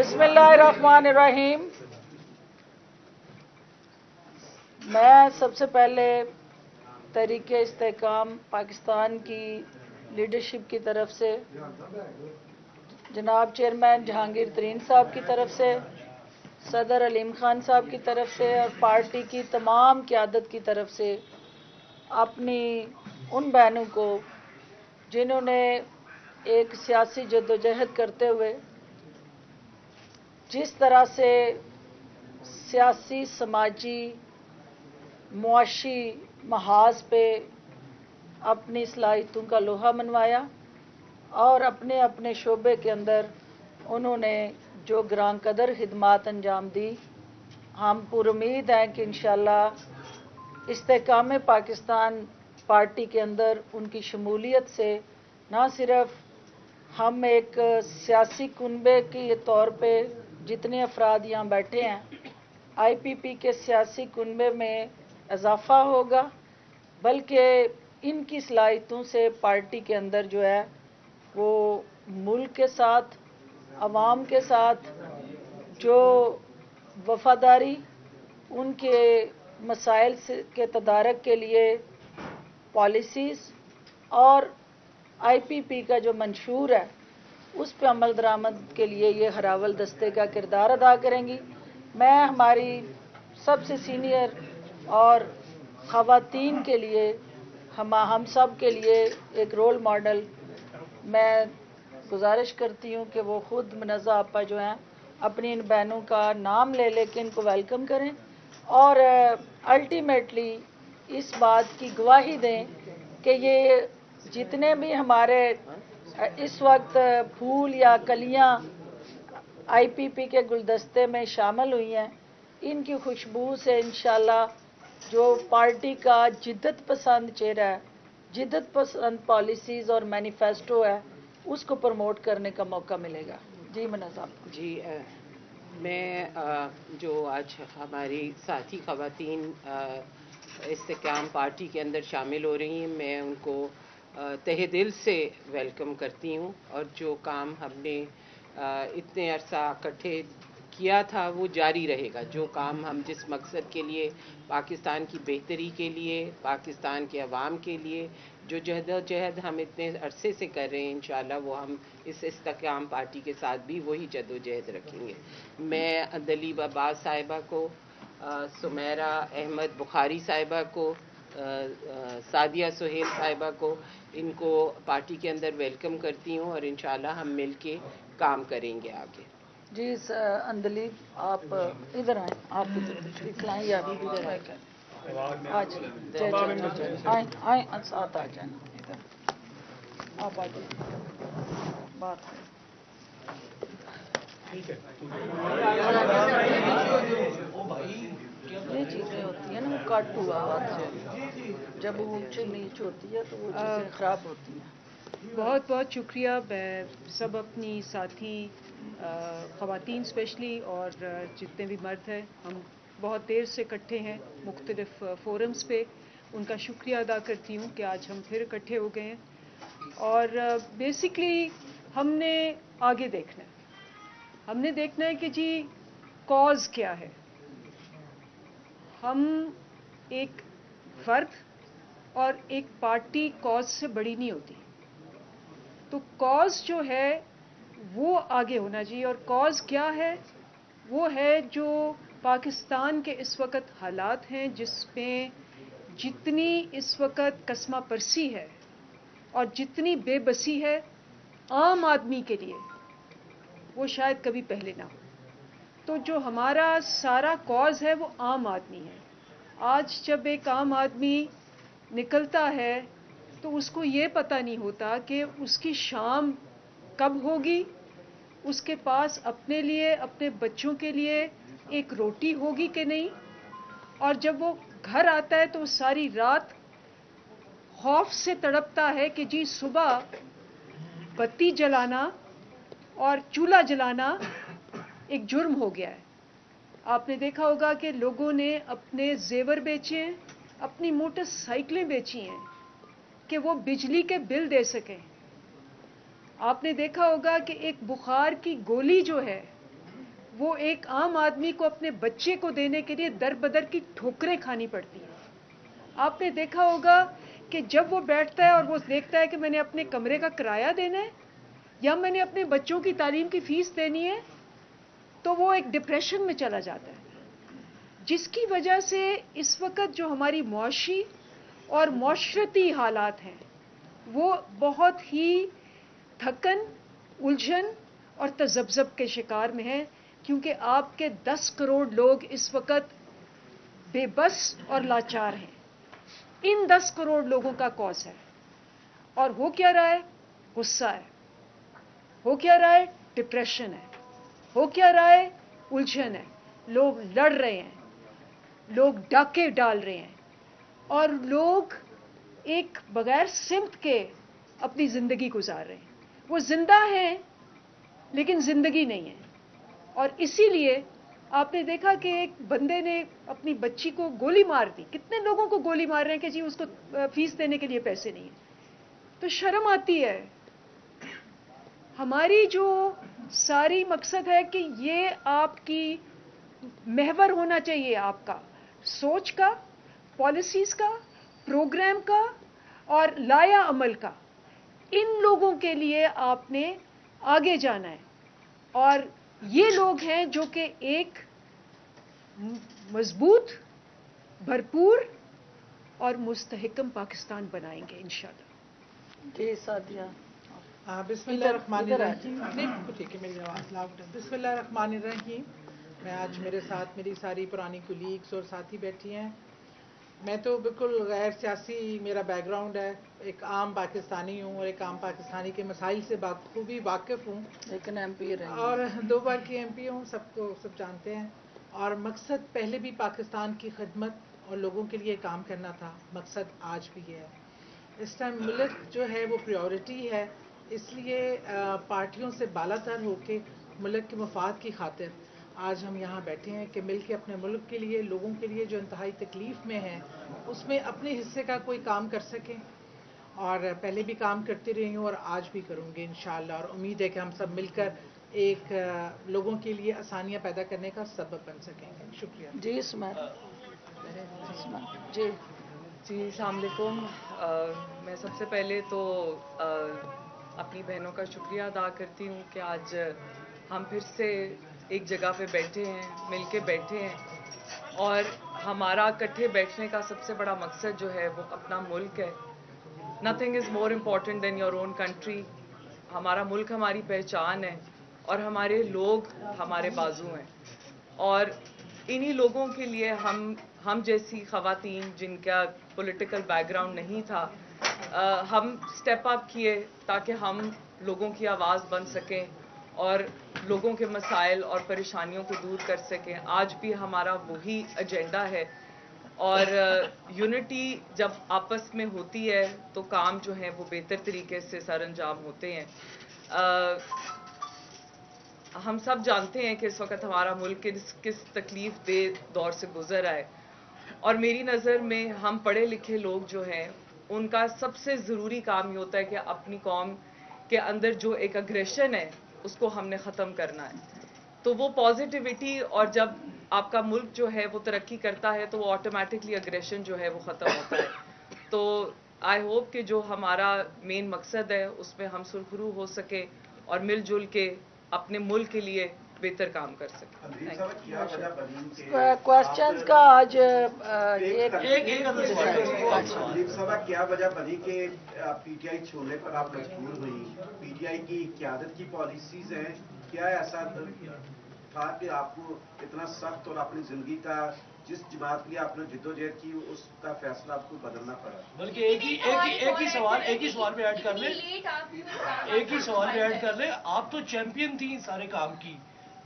बिस्मिल्लाहिर्रहमानिर्रहीम। मैं सबसे पहले तहरीक इस्तेहकाम पाकिस्तान की लीडरशिप की तरफ से, जनाब चेयरमैन जहांगीर तरीन साहब की तरफ से, सदर अलीम खान साहब की तरफ से और पार्टी की तमाम क़यादत की तरफ से अपनी उन बहनों को जिन्होंने एक सियासी जद्दोजहद करते हुए जिस तरह से सियासी, समाजी, मुआशी महाज पे अपनी सलाहियतों का लोहा मनवाया और अपने अपने शोबे के अंदर उन्होंने जो ग्रां कदर खिदमात अंजाम दी, हम पुरुम्मीद हैं कि इंशाअल्लाह इस्तेहकाम पाकिस्तान पार्टी के अंदर उनकी शमूलियत से ना सिर्फ हम एक सियासी कुनबे के तौर पे जितने अफराद यहाँ बैठे हैं IPP के सियासी कुनबे में इजाफा होगा, बल्कि इनकी सलाहियतों से पार्टी के अंदर जो है वो मुल्क के साथ, अवाम के साथ जो वफादारी, उनके मसाइल के तदारक के लिए पॉलिसीज़ और IPP का जो मंशूर है उस पर अमल दरामद के लिए ये हरावल दस्ते का किरदार अदा करेंगी। मैं हमारी सबसे सीनियर और ख़वातीन के लिए, हम सब के लिए एक रोल मॉडल मैं गुजारिश करती हूँ कि वो ख़ुद मुनज़्ज़ा आपा जो हैं अपनी इन बहनों का नाम ले लेके इनको वेलकम करें और अल्टीमेटली इस बात की गवाही दें कि ये जितने भी हमारे इस वक्त फूल या कलियां IPP के गुलदस्ते में शामिल हुई हैं, इनकी खुशबू से इंशाल्लाह जो पार्टी का जिद्दत पसंद चेहरा है, जिद्दत पसंद पॉलिसीज़ और मैनिफेस्टो है, उसको प्रमोट करने का मौका मिलेगा। जी मुनज़्ज़ा जी, मैं जो आज हमारी साथी ख़वातीन इस्तेहकाम पार्टी के अंदर शामिल हो रही हैं, मैं उनको तहे दिल से वेलकम करती हूँ और जो काम हमने इतने अरसा इकट्ठे किया था वो जारी रहेगा। जो काम हम जिस मकसद के लिए, पाकिस्तान की बेहतरी के लिए, पाकिस्तान के अवाम के लिए जो जहद हम इतने अरसे से कर रहे हैं, इंशाअल्लाह वो हम इस इस्तेहकाम पार्टी के साथ भी वही जद्दोजहद रखेंगे। मैं दलीब अब्बास साहिबा को, सुमेरा अहमद बुखारी साहिबा को, सादिया सुहेल साहिबा को, इनको पार्टी के अंदर वेलकम करती हूँ और इंशाअल्लाह हम मिल के काम करेंगे आगे। जी अंदलीब, आप इधर आएँ, आप इधर तशरीफ लाएँ या अभी इधर आए आज आए आए साथ आ जाए, इधर आप आ जाइए बात ये चीज़ें होती हैं ना, वो कट हुआ बात से जब ऊंच नीच होती है तो वो चीज़ें ख़राब होती हैं। बहुत बहुत शुक्रिया। मैं सब अपनी साथी ख़वातीन स्पेशली और जितने भी मर्द हैं, हम बहुत देर से इकट्ठे हैं मुख्तलिफ फोरम्स पे, उनका शुक्रिया अदा करती हूँ कि आज हम फिर इकट्ठे हो गए हैं। और बेसिकली हमने आगे देखना है, हमने देखना है कि जी कॉज क्या है। हम एक फ़र्द और एक पार्टी कॉज से बड़ी नहीं होती, तो कॉज जो है वो आगे होना चाहिए। और कॉज क्या है? वो है जो पाकिस्तान के इस वक्त हालात हैं, जिसमें जितनी इस वक्त कसमा परसी है और जितनी बेबसी है आम आदमी के लिए, वो शायद कभी पहले ना हो। तो जो हमारा सारा कॉज है वो आम आदमी है। आज जब एक आम आदमी निकलता है तो उसको ये पता नहीं होता कि उसकी शाम कब होगी, उसके पास अपने लिए, अपने बच्चों के लिए एक रोटी होगी कि नहीं। और जब वो घर आता है तो सारी रात खौफ से तड़पता है कि जी सुबह बत्ती जलाना और चूल्हा जलाना एक जुर्म हो गया है। आपने देखा होगा कि लोगों ने अपने जेवर बेचे हैं, अपनी मोटरसाइकिलें बेची हैं कि वो बिजली के बिल दे सकें। आपने देखा होगा कि एक बुखार की गोली जो है وہ ایک عام آدمی کو اپنے بچے کو دینے کے لیے در بدر کی ٹھوکریں کھانی پڑتی ہیں. آپ نے دیکھا ہوگا کہ جب وہ بیٹھتا ہے اور وہ دیکھتا ہے کہ میں نے اپنے کمرے کا کرایہ دینا ہے یا میں نے اپنے بچوں کی تعلیم کی فیس دینی ہے, تو وہ ایک ڈپریشن میں چلا جاتا ہے, جس کی وجہ سے اس وقت جو ہماری معاشی اور معاشرتی حالات ہیں وہ بہت ہی تھکن, الجھن اور تذبذب کے شکار میں ہیں, کیونکہ آپ کے 10 کروڑ لوگ اس وقت بے بس اور لاچار ہیں. ان 10 کروڑ لوگوں کا کاز ہے, اور ہو کیا رہا ہے؟ غصہ ہے. ہو کیا رہا ہے؟ ڈپریشن ہے. ہو کیا رہا ہے؟ الجھن ہے. لوگ لڑ رہے ہیں, لوگ ڈاکے ڈال رہے ہیں, اور لوگ ایک بغیر سمت کے اپنی زندگی گزار رہے ہیں. وہ زندہ ہیں لیکن زندگی نہیں ہے. اور اسی لیے آپ نے دیکھا کہ ایک بندے نے اپنی بچی کو گولی مار دی. کتنے لوگوں کو گولی مار رہے ہیں کہ جی اس کو فیس دینے کے لیے پیسے نہیں ہیں. تو شرم آتی ہے. ہماری جو ساری مقصد ہے کہ یہ آپ کی محور ہونا چاہیے, آپ کا سوچ کا, پالیسیز کا, پروگرام کا اور لایا عمل کا. ان لوگوں کے لیے آپ نے آگے جانا ہے, اور یہ لوگ ہیں جو کہ ایک مضبوط, بھرپور اور مستحکم پاکستان بنائیں گے انشاءاللہ. جی سعدیہ. بسم اللہ الرحمن الرحیم. ٹھیک ہے, میری آواز لاؤڈ ہے. بسم اللہ الرحمن الرحیم. میں آج میرے ساتھ میری ساری پرانی کولیگس اور ساتھی بیٹھی ہیں. میں تو بالکل غیر سیاسی میرا بیک گراؤنڈ ہے, ایک عام پاکستانی ہوں اور ایک عام پاکستانی کے مسائل سے بخوبی واقف ہوں, لیکن ایم پی رہی اور 2 بار کی ایم پی ہوں, سب کو سب جانتے ہیں. اور مقصد پہلے بھی پاکستان کی خدمت اور لوگوں کے لیے کام کرنا تھا, مقصد آج بھی ہے. اس ٹائم ملک جو ہے وہ پریورٹی ہے, اس لیے پارٹیوں سے بالا تر ہو کے ملک کے مفاد کی خاطر آج ہم یہاں بیٹھے ہیں کہ مل کے اپنے ملک کے لیے, لوگوں کے لیے جو انتہائی تکلیف میں ہیں, اس میں اپنے حصے کا کوئی کام کر سکیں. اور پہلے بھی کام کرتی رہی ہوں اور آج بھی کروں گی انشاءاللہ, اور امید ہے کہ ہم سب مل کر ایک لوگوں کے لیے آسانیاں پیدا کرنے کا سبب بن سکیں گے. شکریہ. جی اسماعیل. جی جی السلام علیکم. میں سب سے پہلے تو اپنی بہنوں کا شکریہ ادا کرتی ہوں کہ آج ہم پھر سے ایک جگہ پہ بیٹھے ہیں, مل کے بیٹھے ہیں, اور ہمارا اکٹھے بیٹھنے کا سب سے بڑا مقصد جو ہے وہ اپنا ملک ہے. Nothing is more important than your own country. ہمارا ملک ہماری پہچان ہے, اور ہمارے لوگ ہمارے بازو ہیں, اور انہی لوگوں کے لیے ہم جیسی خواتین جن کا پولیٹیکل بیک گراؤنڈ نہیں تھا, ہم سٹیپ اپ کیے تاکہ ہم لوگوں کی آواز بن سکیں اور لوگوں کے مسائل اور پریشانیوں کو دور کر سکیں. آج بھی ہمارا وہی ایجنڈا ہے, اور یونٹی جب آپس میں ہوتی ہے تو کام جو ہیں وہ بہتر طریقے سے سر انجام ہوتے ہیں. ہم سب جانتے ہیں کہ اس وقت ہمارا ملک کس تکلیف دہ دور سے گزر رہا ہے, اور میری نظر میں ہم پڑھے لکھے لوگ جو ہیں ان کا سب سے ضروری کام یہ ہوتا ہے کہ اپنی قوم کے اندر جو ایک اگریشن ہے اس کو ہم نے ختم کرنا ہے. تو وہ پازیٹیوٹی, اور جب آپ کا ملک جو ہے وہ ترقی کرتا ہے تو وہ آٹومیٹکلی اگریشن جو ہے وہ ختم ہوتا ہے. تو آئی ہوپ کہ جو ہمارا مین مقصد ہے اس میں ہم سرخرو ہو سکے اور مل جل کے اپنے ملک کے لیے بہتر کام کر سکیں. کوشچنز کا آج کیا وجہ بنی کہ پی ٹی آئی چھوڑنے پر آپ مجبور ہوئی؟ پی ٹی آئی کی قیادت کی پالیسیز ہیں, کیا ایسا تھا کہ آپ کو اتنا سخت اور اپنی زندگی کا جس جماعت کے لیے آپ نے جدوجہد کی اس کا فیصلہ آپ کو بدلنا پڑا؟ بلکہ ایک ہی سوال پہ ایڈ کر لیں, آپ تو چیمپئن تھیں سارے کام کی,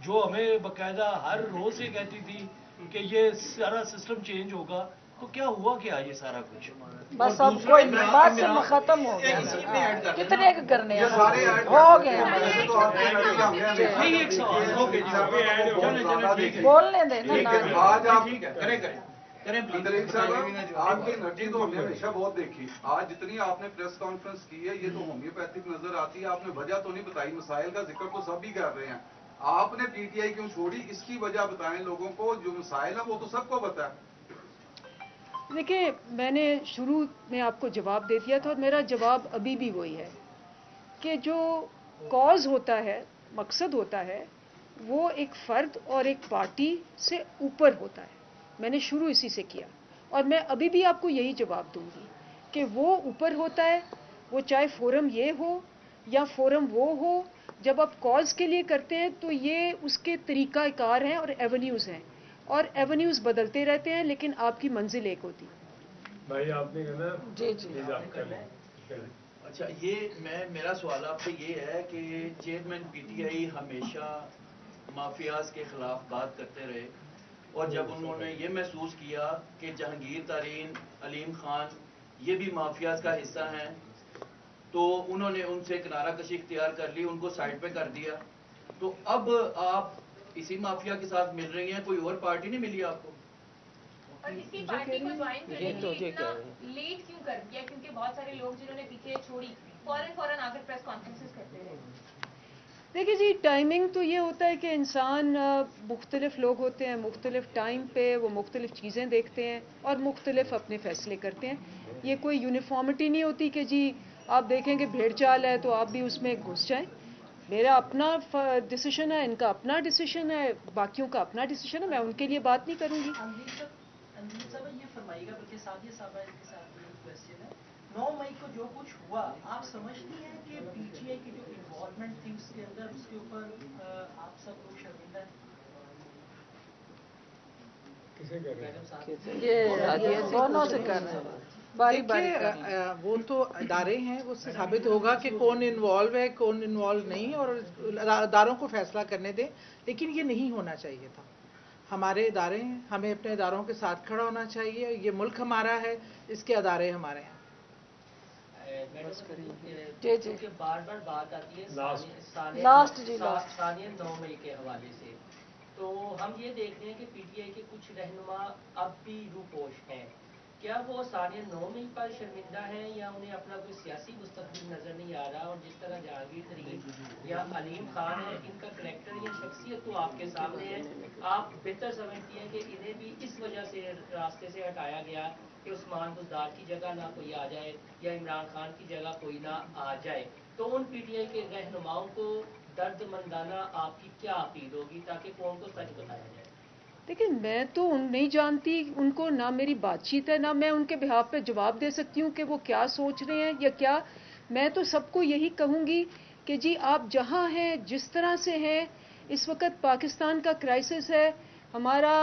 جو ہمیں باقاعدہ ہر روز یہ کہتی تھی کہ یہ سارا سسٹم چینج ہوگا, تو کیا ہوا کیا یہ سارا کچھ؟ بس اب کوئی بات ختم ہو گیا, کتنے کرنے ہو گئے, بولنے دیں. آپ کی انرجی تو ہم نے ہمیشہ بہت دیکھی, آج جتنی آپ نے پریس کانفرنس کی ہے یہ تو ہومیوپیتھک نظر آتی ہے. آپ نے وجہ تو نہیں بتائی, مسائل کا ذکر تو سب بھی کر رہے ہیں, आपने पीटीआई क्यों छोड़ी, इसकी वजह बताएं लोगों को। जो मसाइल है वो तो सबको पता है। देखिए, मैंने शुरू में आपको जवाब दे दिया था और मेरा जवाब अभी भी वही है कि जो कॉज होता है, मकसद होता है, वो एक फ़र्द और एक पार्टी से ऊपर होता है। मैंने शुरू इसी से किया और मैं अभी भी आपको यही जवाब दूंगी कि वो ऊपर होता है, वो चाहे फोरम ये हो या फोरम वो हो। जब आप कॉज के लिए करते हैं तो ये उसके तरीक़ाकार हैं और एवेन्यूज़ हैं, और एवेन्यूज़ बदलते रहते हैं, लेकिन आपकी मंजिल एक होती है। भाई आपने कहना जी जी प्लीज आप करें। अच्छा, ये मेरा सवाल आपसे ये है कि चेयरमैन पीटीआई हमेशा माफियाज के खिलाफ बात करते रहे, और जब उन्होंने ये महसूस किया कि जहांगीर तारीन, अलीम खान ये भी माफियाज का हिस्सा हैं, तो उन्होंने उनसे किनारा कशी इख्तियार कर ली, उनको साइड पे कर दिया। तो अब आप इसी माफिया के साथ मिल रही हैं, कोई और पार्टी नहीं मिली आपको? और इसी पार्टी को ज्वाइन करने के लिए इतना लेट क्यों कर दिया? क्योंकि बहुत सारे लोग जिन्होंने पीटीआई छोड़ी फौरन आकर प्रेस कॉन्फ्रेंसेस करते रहे। देखिए जी, टाइमिंग तो ये होता है कि इंसान मुख्तलिफ लोग होते हैं, मुख्तलिफ टाइम पे वो मुख्तलिफ चीज़ें देखते हैं और मुख्तलिफ अपने फ़ैसले करते हैं। ये कोई यूनिफॉर्मिटी नहीं होती कि जी आप देखेंगे भेड़ चाल है तो आप भी उसमें घुस जाएं। मेरा अपना डिसीजन है, इनका अपना डिसीजन है, बाकियों का अपना डिसीजन है, मैं उनके लिए बात नहीं करूँगी। अंजलि साहब ये फरमाइएगा, बल्कि साथ के साथ ये क्वेश्चन है, 9 मई को जो कुछ हुआ, आप समझती हैं कि पीटीआई की जो इन्वॉल्वमेंट थी उसके अंदर, उसके ऊपर आप सब लोग शर्मिंदा हैं? किसे कह रहे हैं? ये दोनों से कर रहे हैं, बारी बारी कर रहे हैं। देखिए, वो तो अदारे हैं, वो से साबित होगा कि कौन इन्वॉल्व है कौन इन्वॉल्व नहीं, और अदारों को फैसला करने दें। लेकिन ये नहीं होना चाहिए था। हमारे इदारे हैं, हमें अपने इदारों के साथ खड़ा होना चाहिए। ये मुल्क हमारा है, इसके अदारे हमारे हैं। जी जी क्योंकि बार बार बात आती है लास्ट जी लास्ट सानिया 9 मई के हवाले से, तो हम ये देख रहे हैं कि पीटीआई के कुछ रहनुमा अब भी रूपोश हैं। क्या वो सानिया 9 मई पर शर्मिंदा हैं या उन्हें अपना कोई सियासी मुस्तकबिल नजर नहीं आ रहा? और जिस तरह जहांगीर तरीन या अलीम खान है, इनका करैक्टर या शख्सियत तो आपके सामने है, आप बेहतर समझती हैं कि इन्हें भी इस वजह से रास्ते से हटाया गया कि उस्मान बुज़दार की जगह ना कोई आ जाए या इमरान खान की जगह कोई ना आ जाए। तो उन पीटीआई के रहनुमाओं को दर्दमंदाना आपकी क्या अपील होगी ताकि कौन को सच बताया जाए? देखिए, मैं तो नहीं जानती उनको, ना मेरी बातचीत है, ना मैं उनके बिहाफ पे जवाब दे सकती हूँ कि वो क्या सोच रहे हैं या क्या। मैं तो सबको यही कहूँगी कि जी आप जहाँ हैं, जिस तरह से हैं, इस वक्त पाकिस्तान का क्राइसिस है। हमारा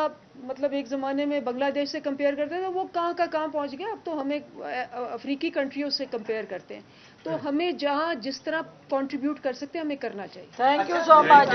मतलब एक ज़माने में बांग्लादेश से कंपेयर करते थे, वो कहाँ का कहाँ पहुँच गया। अब तो हमें अफ्रीकी कंट्रियों से कंपेयर करते हैं। तो हमें जहाँ जिस तरह कंट्रीब्यूट कर सकते हैं हमें करना चाहिए। Thank you so much.